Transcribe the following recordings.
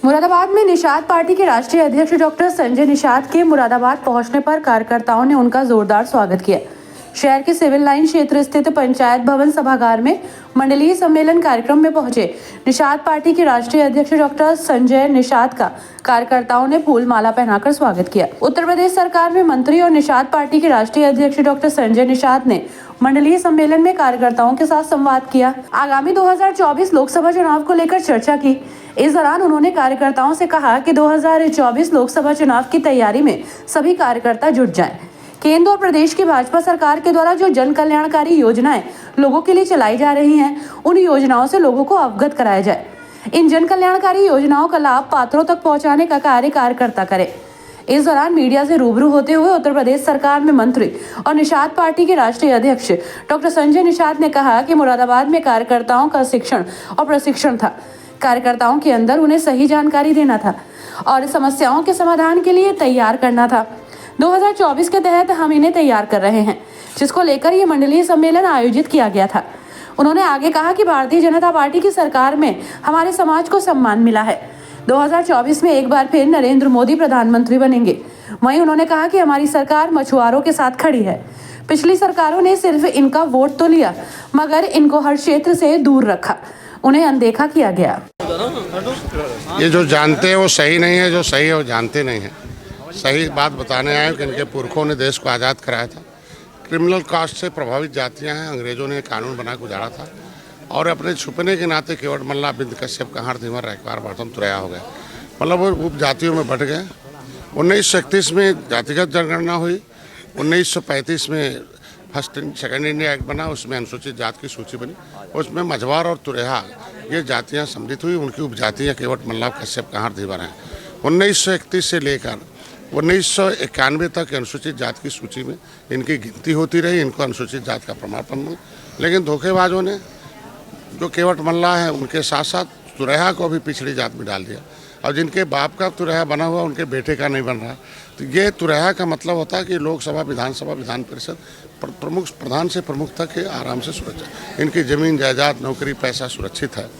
मुरादाबाद में निषाद पार्टी के राष्ट्रीय अध्यक्ष डॉक्टर संजय निषाद के मुरादाबाद पहुंचने पर कार्यकर्ताओं ने उनका जोरदार स्वागत किया। शहर के सिविल लाइन क्षेत्र स्थित पंचायत भवन सभागार में मंडलीय सम्मेलन कार्यक्रम में पहुंचे निषाद पार्टी के राष्ट्रीय अध्यक्ष डॉक्टर संजय निषाद का कार्यकर्ताओं ने फूल माला पहनाकर स्वागत किया। उत्तर प्रदेश सरकार में मंत्री और निषाद पार्टी के राष्ट्रीय अध्यक्ष डॉक्टर संजय निषाद ने मंडलीय सम्मेलन में कार्यकर्ताओं के साथ संवाद किया। आगामी 2024 लोकसभा चुनाव को लेकर चर्चा की। इस दौरान उन्होंने कार्यकर्ताओं से कहा कि 2024 लोकसभा चुनाव की तैयारी में सभी कार्यकर्ता जुट जाएं। केंद्र और प्रदेश की भाजपा सरकार के द्वारा जो जन कल्याणकारी योजनाएं लोगों के लिए चलाई जा रही हैं, उन योजनाओं से लोगों को अवगत कराया जाए। इन जन कल्याणकारी योजनाओं का लाभ पात्रों तक पहुंचाने का कार्य कार्यकर्ता करे। इस दौरान मीडिया से रूबरू होते हुए उत्तर प्रदेश सरकार में मंत्री और निषाद पार्टी के राष्ट्रीय अध्यक्ष डॉक्टर संजय निषाद ने कहा कि मुरादाबाद में कार्यकर्ताओं का शिक्षण और प्रशिक्षण था। कार्यकर्ताओं के अंदर उन्हें सही जानकारी देना था और समस्याओं के समाधान के लिए तैयार करना था। 2024 के तहत हम इन्हें तैयार कर रहे हैं, जिसको लेकर ये मंडलीय सम्मेलन आयोजित किया गया था। उन्होंने आगे कहा कि भारतीय जनता पार्टी की सरकार में हमारे समाज को सम्मान मिला है। 2024 में एक बार फिर नरेंद्र मोदी प्रधानमंत्री बनेंगे। वहीं उन्होंने कहा कि हमारी सरकार मछुआरों के साथ खड़ी है। पिछली सरकारों ने सिर्फ इनका वोट तो लिया, मगर इनको हर क्षेत्र से दूर रखा, उन्हें अनदेखा किया गया। ये जो जानते हैं वो सही नहीं है, जो सही है वो जानते नहीं है। सही बात बताने आए कि इनके पुरखों ने देश को आज़ाद कराया था। क्रिमिनल कास्ट से प्रभावित जातियां हैं, अंग्रेजों ने कानून बना के गुजारा था और अपने छुपने के नाते केवट मल्ला बिंद कश्यप कहार धीमर रैकवार बर्तम तुरैया हो गए, मतलब वो उप जातियों में बट गए। 1931 में जातिगत जनगणना हुई। 1935 में फर्स्ट सेकंड इंडिया एक्ट बना, उसमें अनुसूचित जाति की सूची बनी। उसमें मझवार और तुरैया ये जातियाँ सम्मिलित हुई। उनकी उपजातियाँ केवट मल्ला कश्यप कहार धीवर हैं। 1931 से लेकर 1991 तक अनुसूचित जाति की सूची में इनकी गिनती होती रही। इनको अनुसूचित जाति का प्रमाण पत्र मिला, लेकिन धोखेबाजों ने जो केवट मल्ला है उनके साथ साथ तुरैया को भी पिछड़ी जात में डाल दिया और जिनके बाप का तुरैया बना हुआ उनके बेटे का नहीं बन रहा। तो ये तुरैया का मतलब होता है कि लोकसभा, विधानसभा, विधान परिषद प्रमुख, प्रधान से प्रमुख तक के आराम से सुरक्षित, इनकी ज़मीन जायदाद, नौकरी, पैसा सुरक्षित है।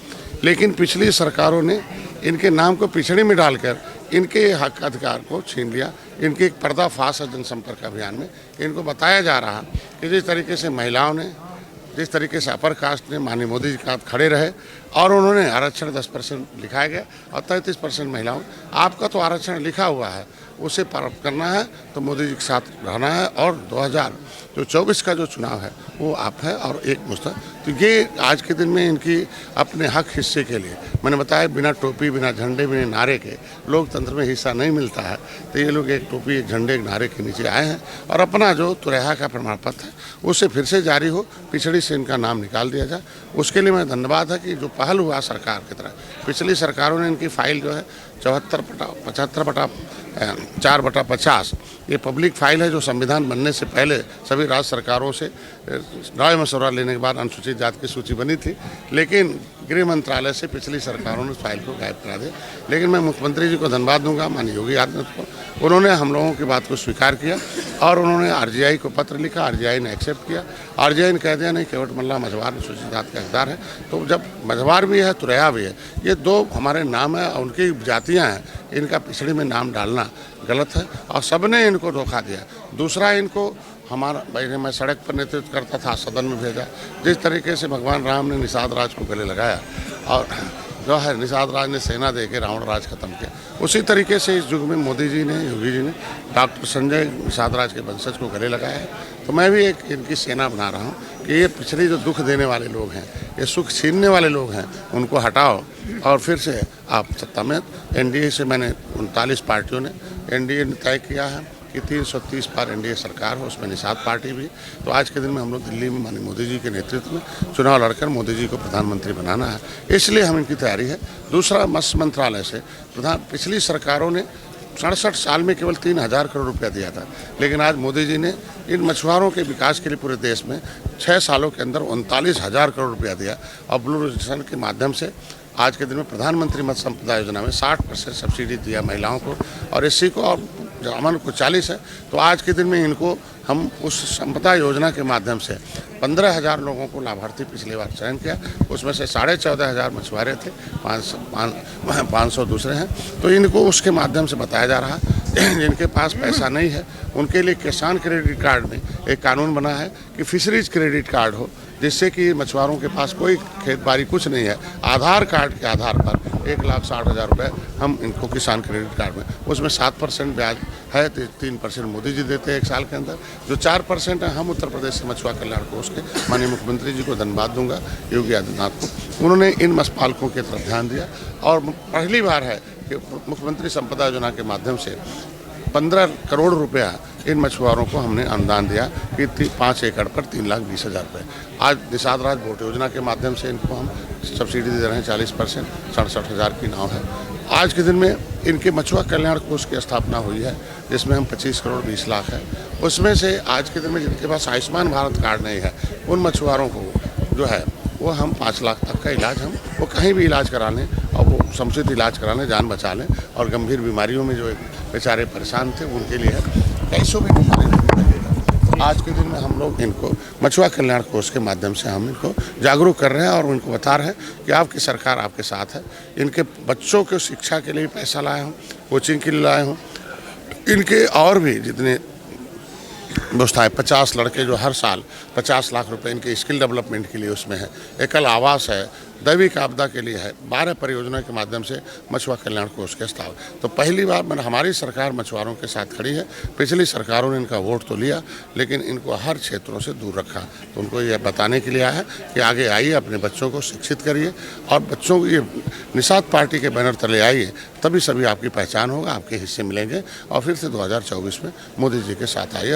लेकिन पिछली सरकारों ने इनके नाम को पिछड़ी में डालकर इनके हक अधिकार को छीन लिया। इनके एक पर्दाफाश है जनसंपर्क अभियान में। इनको बताया जा रहा कि जिस तरीके से महिलाओं ने, जिस तरीके से अपर कास्ट ने माननीय मोदी जी के साथ खड़े रहे और उन्होंने आरक्षण 10% लिखाया गया और 33% महिलाओं, आपका तो आरक्षण लिखा हुआ है, उसे प्राप्त करना है तो मोदी जी के साथ रहना है। और 2024 का जो चुनाव है वो आप है और एक मुस्तक। तो ये आज के दिन में इनकी अपने हक हिस्से के लिए, मैंने बताया, बिना टोपी, बिना झंडे, बिना नारे के लोकतंत्र में हिस्सा नहीं मिलता है। तो ये लोग एक टोपी, एक झंडे, एक नारे के नीचे आए हैं और अपना जो तुरैया का प्रमाण पत्र है उसे फिर से जारी हो, पिछड़ी से इनका नाम निकाल दिया जाए। उसके लिए मैं धन्यवाद है कि जो पहल हुआ सरकार की तरह, पिछली सरकारों ने इनकी फाइल जो है 74/4/50 ये पब्लिक फाइल है, जो संविधान बनने से पहले सभी राज्य सरकारों से राय मशवरा लेने के बाद अनुसूचित जाति की सूची बनी थी। लेकिन गृह मंत्रालय से पिछली सरकारों ने फाइल को गायब करा दिया। लेकिन मैं मुख्यमंत्री जी को धन्यवाद दूंगा, माननीय योगी आदित्यनाथ को। उन्होंने हम लोगों की बात को स्वीकार किया और उन्होंने आरजीआई को पत्र लिखा। आरजीआई ने एक्सेप्ट किया। आरजीआई ने कह दिया नहीं, केवट मल्ला मझवार अनुसूचित जाति का हकदार है। तो जब मझवार भी है, तुरैया भी है, ये दो हमारे नाम है और उनकी जातियाँ हैं, इनका पिछड़ी में नाम डालना गलत है और सबने इनको धोखा दिया। दूसरा, इनको हमारा भाई, मैं सड़क पर नेतृत्व करता था, सदन में भेजा। जिस तरीके से भगवान राम ने निषाद राज को गले लगाया और जो है निषाद राज ने सेना दे के रावण राज खत्म किया, उसी तरीके से इस युग में मोदी जी ने, योगी जी ने डॉक्टर संजय निषाद राज के वंशज को गले लगाया है। तो मैं भी एक इनकी सेना बना रहा हूँ कि ये पिछले जो दुख देने वाले लोग हैं, ये सुख छीनने वाले लोग हैं, उनको हटाओ और फिर से आप सत्ता में। एनडीए से मैंने 39 पार्टियों ने, एनडीए ने तय किया है कि 330 पार एनडीए सरकार हो, उसमें निषाद पार्टी भी। तो आज के दिन में हम लोग दिल्ली में माननीय मोदी जी के नेतृत्व में चुनाव लड़कर मोदी जी को प्रधानमंत्री बनाना है, इसलिए हम इनकी तैयारी है। दूसरा, मत्स्य मंत्रालय से पिछली सरकारों ने 67 साल में केवल 3000 करोड़ रुपया दिया था, लेकिन आज मोदी जी ने इन मछुआरों के विकास के लिए पूरे देश में 6 सालों के अंदर 39,000 करोड़ रुपया दिया और ब्लू रजिस्ट्रेशन के माध्यम से आज के दिन में प्रधानमंत्री मत्स्य संपदा योजना में 60% सब्सिडी दिया महिलाओं को और एससी को और जमाना को 40 है, तो आज के दिन में इनको हम उस संपदा योजना के माध्यम से 15,000 लोगों को लाभार्थी पिछली बार चयन किया। उसमें से 14,500 मछुआरे थे, 500 दूसरे हैं। तो इनको उसके माध्यम से बताया जा रहा है जिनके पास पैसा नहीं है उनके लिए किसान क्रेडिट कार्ड में एक कानून बना है कि फिशरीज क्रेडिट कार्ड हो, जिससे कि मछुआरों के पास कोई खेत बाड़ी कुछ नहीं है, आधार कार्ड के आधार पर 1,60,000 रुपये हम इनको किसान क्रेडिट कार्ड में, उसमें 7% ब्याज है, 3% मोदी जी देते हैं एक साल के अंदर, जो 4% है हम उत्तर प्रदेश से मछुआ कल्याण कोष के माननीय मुख्यमंत्री जी को धन्यवाद दूंगा, योगी आदित्यनाथ को। उन्होंने इन मछुआरों की तरफ ध्यान दिया और पहली बार है कि मुख्यमंत्री संपदा योजना के माध्यम से 15 करोड़ रुपया इन मछुआरों को हमने अनुदान दिया कि 5 एकड़ पर 3,20,000 रुपये। आज निषाद राज बोट योजना के माध्यम से इनको हम सब्सिडी दे रहे हैं 40%, 67,000 की नाव है। आज के दिन में इनके मछुआ कल्याण कोष की स्थापना हुई है, जिसमें हम 25 करोड़ 20 लाख है। उसमें से आज के दिन में जिनके पास आयुष्मान भारत कार्ड नहीं है उन मछुआरों को जो है वो हम 5 लाख तक का इलाज हम वो कहीं भी इलाज करा लें और वो समुचित इलाज करा लें, जान बचा लें। और गंभीर बीमारियों में जो बेचारे परेशान थे उनके लिए कैसों भी बीमारी नहीं लगेगा। आज के दिन में हम लोग इनको मछुआ कल्याण कोष के माध्यम से हम इनको जागरूक कर रहे हैं और उनको बता रहे हैं कि आपकी सरकार आपके साथ है। इनके बच्चों के शिक्षा के लिए पैसा लाए हूँ, कोचिंग के लिए लाए हूँ, इनके और भी जितने व्यवस्थाएं 50 लड़के जो हर साल 50 लाख रुपए इनके स्किल डेवलपमेंट के लिए उसमें है, एकल आवास है, दैविक आपदा के लिए है, 12 परियोजना के माध्यम से मछुआ कल्याण कोष के स्थापना। तो पहली बार हमारी सरकार मछुआरों के साथ खड़ी है। पिछली सरकारों ने इनका वोट तो लिया लेकिन इनको हर क्षेत्रों से दूर रखा। तो उनको यह बताने के लिए आया है कि आगे आइए, अपने बच्चों को शिक्षित करिए और बच्चों को ये निषाद पार्टी के बैनर तले आइए, तभी सभी आपकी पहचान होगा, आपके हिस्से मिलेंगे और फिर से 2024 में मोदी जी के साथ आइए।